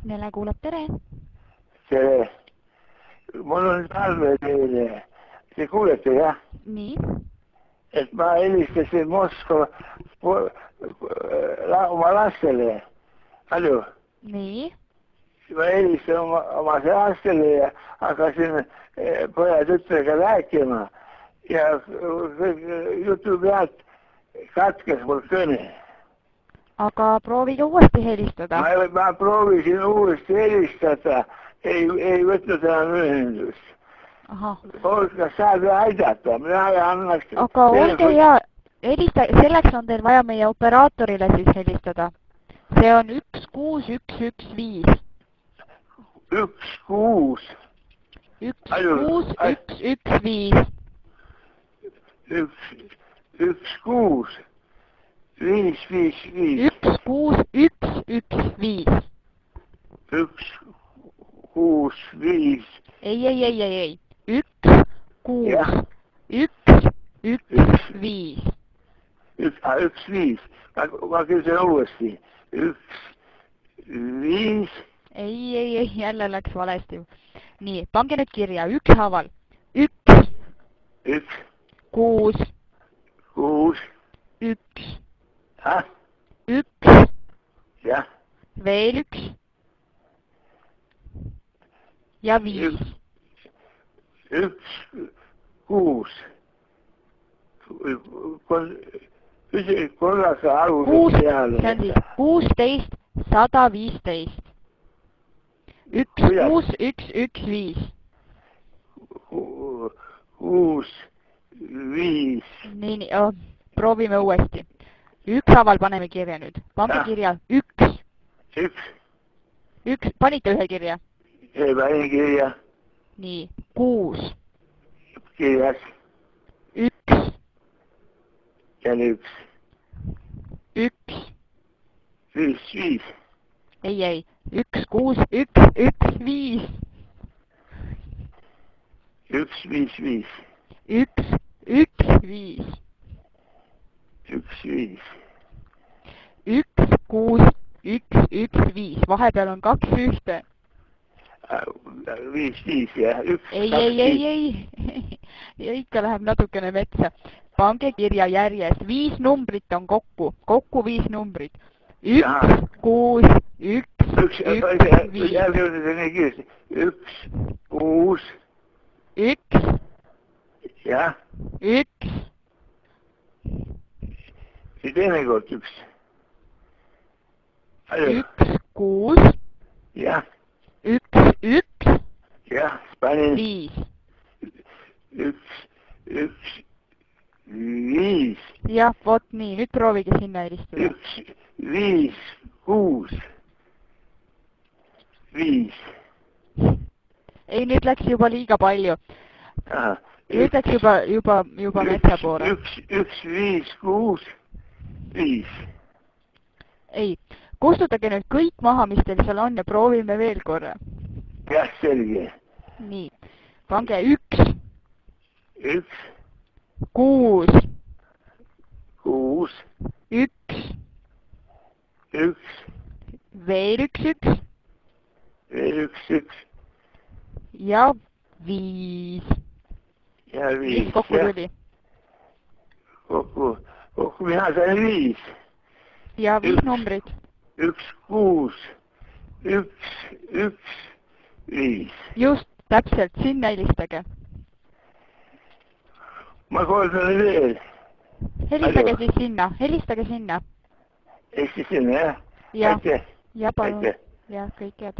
Nele kuulab, tere! Tere! Mul on palve teile. Te kuulete, jah? Nii? Et ma helistasin Moskva oma lastele. Halju? Nii? Ma helistan oma lastele ja hakkasin poja tütrega rääkima. Ja jutu pealt katkes mul kõne. Aga proovige uuesti helistada. Ma proovisin uuesti helistada. Ei võtnud enam ühendust. Kas saad aidata? Aga olge hea, selleks on teil vaja meie operaatorile siis helistada. See on 16115. 16115. 16115. 16115. 16115. 165. Ei. 16115. 15. Ma küsin uuesti. 15. Ei, jälle läks valesti. Nii, pange nüüd kirja. Ükshaaval. 1. 6. 1. 1. Jah. Veel 1. Ja 5. 1, 6. Korraga alguses peale. See on siis 16 115. 16115. 6, 5. Nii, proovime uuesti. Ükshaaval paneme kirja nüüd. Pange kirja 1. 1. Panite ühe kirja? Ei panin kirja. Nii, 6. Kirjas. 1. Ja 1. 1. 5. Ei. 16115. 155. 115. 15. 16115. Vahepeal on 2 ühte. 5, jah. Ei. Ikka läheb natukene metsa. Pange kirja järjest. 5 numbrit on kokku. Kokku 5 numbrit. 1, 6, 1, 1, 5. 1, 6. 1. Jah. 1. Ja teine kord 1. 1, 6. Jah. 1, 1. Jah, panin. 5. 1, 5. Jah, vot nii. Nüüd proovige sinna helistada. 1, 5, 6. 5. Ei, nüüd läks juba liiga palju. Nüüd läks juba metsa poole. 1, 5, 6, 5. Ei, kustutage nüüd kõik maha, mis teil seal on ja proovime veel korra. Jah, selge. Nii, pange 1. 1. 6. 6. 1. 1. Veel 1, 1. Veel 1, 1. Ja 5. Ja 5. Mis kokku tuli? Kokku mina sain 5. Ja 5 numbrit. 1, 6. 1, 1, 5. Just, täpselt, sinna helistage. Ma kordan veel. Helistage siis sinna, helistage sinna. Eesti sinna, jah? Ja, Aitäh. ja palun. Aitäh. Ja, kõik head.